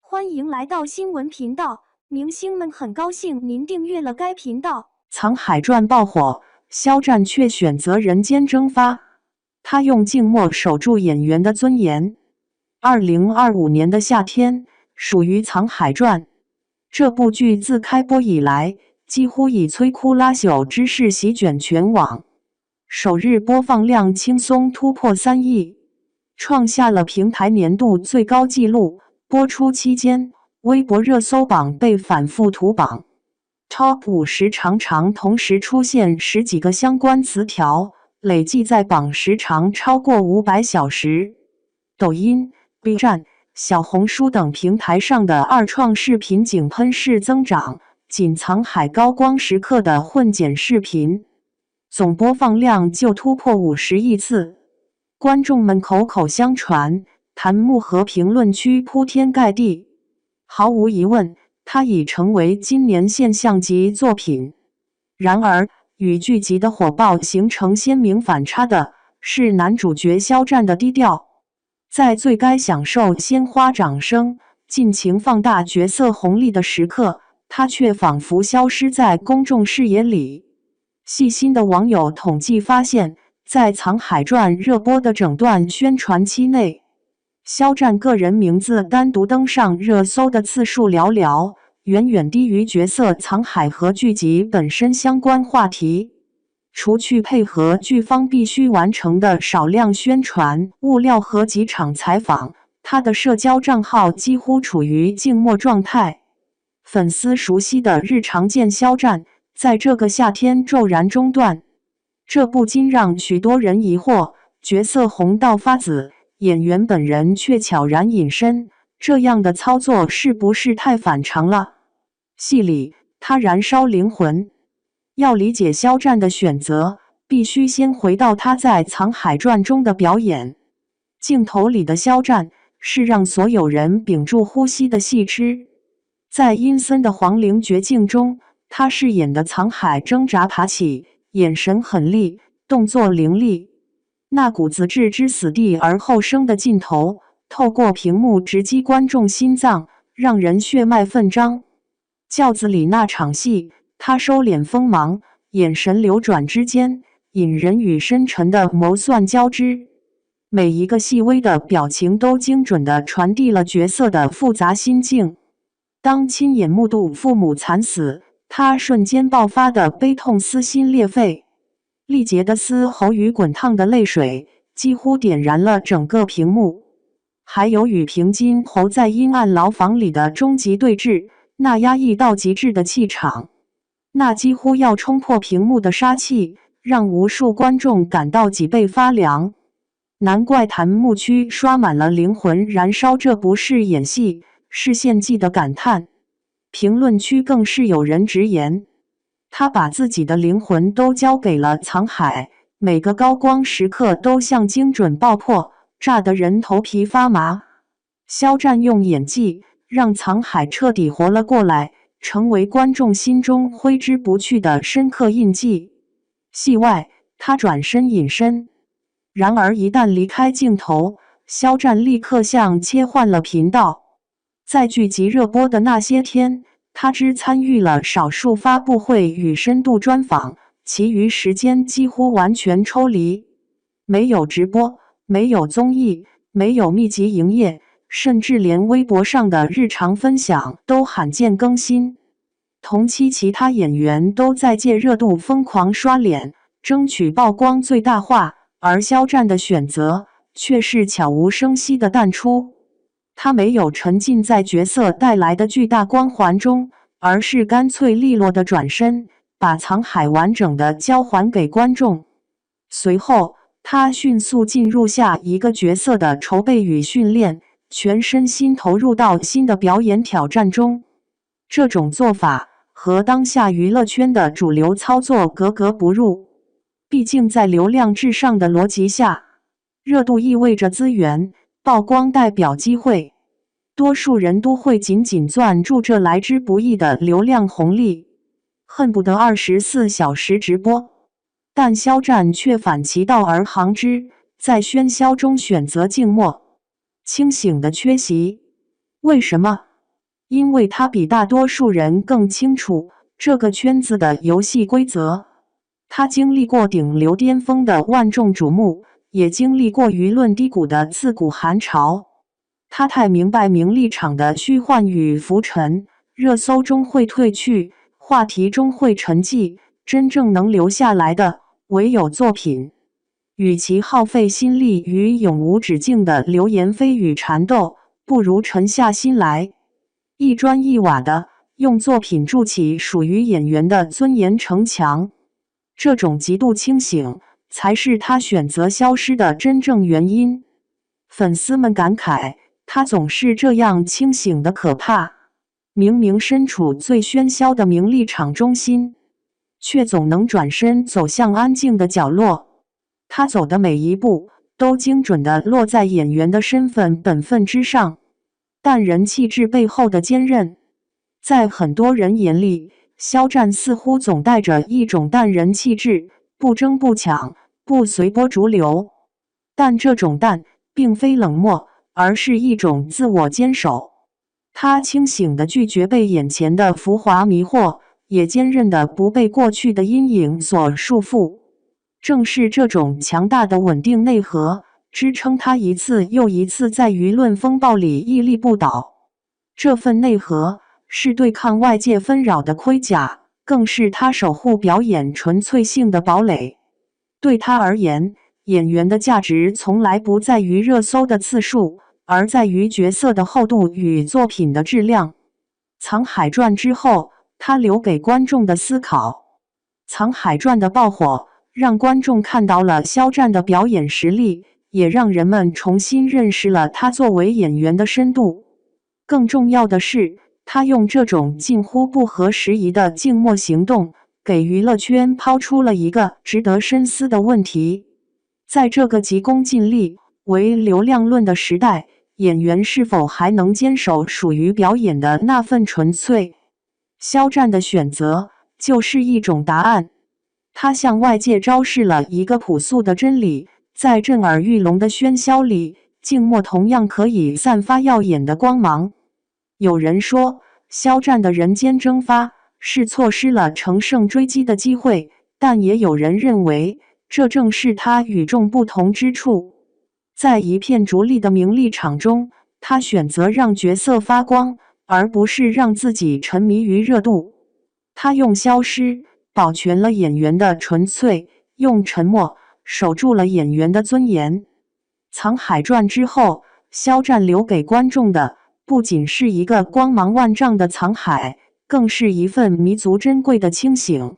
欢迎来到新闻频道，明星们很高兴您订阅了该频道。《沧海传》爆火，肖战却选择人间蒸发。他用静默守住演员的尊严。2025年的夏天，属于《沧海传》这部剧自开播以来，几乎以摧枯拉朽之势席卷全网，首日播放量轻松突破3亿，创下了平台年度最高纪录。播出期间，微博热搜榜被反复图榜 ，Top 50常常同时出现10几个相关词条，累计在榜时长超过500小时。抖音、B 站、小红书等平台上的二创视频井喷式增长，仅沧海高光时刻的混剪视频，总播放量就突破50亿次。观众们口口相传，弹幕和评论区铺天盖地。毫无疑问，它已成为今年现象级作品。然而，与剧集的火爆形成鲜明反差的是男主角肖战的低调。在最该享受鲜花掌声、尽情放大角色红利的时刻，他却仿佛消失在公众视野里。细心的网友统计发现，在《沧海传》热播的整段宣传期内，肖战个人名字单独登上热搜的次数寥寥，远远低于角色沧海和剧集本身相关话题。除去配合剧方必须完成的少量宣传物料和几场采访，他的社交账号几乎处于静默状态。粉丝熟悉的日常见肖战，在这个夏天骤然中断，这不禁让许多人疑惑：角色红到发紫，演员本人却悄然隐身，这样的操作是不是太反常了？戏里，他燃烧灵魂。要理解肖战的选择，必须先回到他在《沧海传》中的表演。镜头里的肖战是让所有人屏住呼吸的戏痴。在阴森的皇陵绝境中，他饰演的沧海挣扎爬起，眼神狠厉，动作凌厉。那股子置之死地而后生的劲头，透过屏幕直击观众心脏，让人血脉奋张。轿子里那场戏，他收敛锋芒，眼神流转之间，隐忍与深沉的谋算交织。每一个细微的表情都精准地传递了角色的复杂心境。当亲眼目睹父母惨死，他瞬间爆发的悲痛撕心裂肺，力竭的嘶吼与滚烫的泪水几乎点燃了整个屏幕。还有与平津侯在阴暗牢房里的终极对峙，那压抑到极致的气场，那几乎要冲破屏幕的杀气，让无数观众感到脊背发凉。难怪弹幕区刷满了灵魂燃烧，这不是演戏，是献祭的感叹。评论区更是有人直言，他把自己的灵魂都交给了沧海，每个高光时刻都像精准爆破，炸得人头皮发麻。肖战用演技让沧海彻底活了过来，成为观众心中挥之不去的深刻印记。戏外，他转身隐身，然而一旦离开镜头，肖战立刻像切换了频道。在剧集热播的那些天，他只参与了少数发布会与深度专访，其余时间几乎完全抽离。没有直播，没有综艺，没有密集营业，甚至连微博上的日常分享都罕见更新。同期其他演员都在借热度疯狂刷脸，争取曝光最大化，而肖战的选择却是悄无声息的淡出。他没有沉浸在角色带来的巨大光环中，而是干脆利落的转身，把沧海完整的交还给观众。随后，他迅速进入下一个角色的筹备与训练，全身心投入到新的表演挑战中。这种做法和当下娱乐圈的主流操作格格不入。毕竟在流量至上的逻辑下，热度意味着资源，曝光代表机会，多数人都会紧紧攥住这来之不易的流量红利，恨不得24小时直播。但肖战却反其道而行之，在喧嚣中选择静默，清醒的缺席。为什么？因为他比大多数人更清楚这个圈子的游戏规则。他经历过顶流巅峰的万众瞩目，也经历过舆论低谷的自古寒潮。他太明白名利场的虚幻与浮沉，热搜中会褪去，话题中会沉寂，真正能留下来的唯有作品。与其耗费心力与永无止境的流言蜚语缠斗，不如沉下心来，一砖一瓦的用作品筑起属于演员的尊严城墙。这种极度清醒，才是他选择消失的真正原因。粉丝们感慨，他总是这样清醒的可怕。明明身处最喧嚣的名利场中心，却总能转身走向安静的角落。他走的每一步，都精准地落在演员的身份本分之上。淡人气质背后的坚韧，在很多人眼里，肖战似乎总带着一种淡人气质，不争不抢，不随波逐流。但这种淡，并非冷漠，而是一种自我坚守。他清醒地拒绝被眼前的浮华迷惑，也坚韧地不被过去的阴影所束缚。正是这种强大的稳定内核，支撑他一次又一次在舆论风暴里屹立不倒。这份内核是对抗外界纷扰的盔甲，更是他守护表演纯粹性的堡垒。对他而言，演员的价值从来不在于热搜的次数，而在于角色的厚度与作品的质量。《沧海传》之后，他留给观众的思考。《沧海传》的爆火，让观众看到了肖战的表演实力，也让人们重新认识了他作为演员的深度。更重要的是，他用这种近乎不合时宜的静默行动，给娱乐圈抛出了一个值得深思的问题：在这个急功近利、唯流量论的时代，演员是否还能坚守属于表演的那份纯粹？肖战的选择就是一种答案。他向外界昭示了一个朴素的真理：在震耳欲聋的喧嚣里，静默同样可以散发耀眼的光芒。有人说，肖战的人间蒸发是错失了乘胜追击的机会，但也有人认为，这正是他与众不同之处。在一片逐利的名利场中，他选择让角色发光，而不是让自己沉迷于热度。他用消失保全了演员的纯粹，用沉默守住了演员的尊严。《沧海传》之后，肖战留给观众的不仅是一个光芒万丈的沧海，更是一份弥足珍贵的清醒。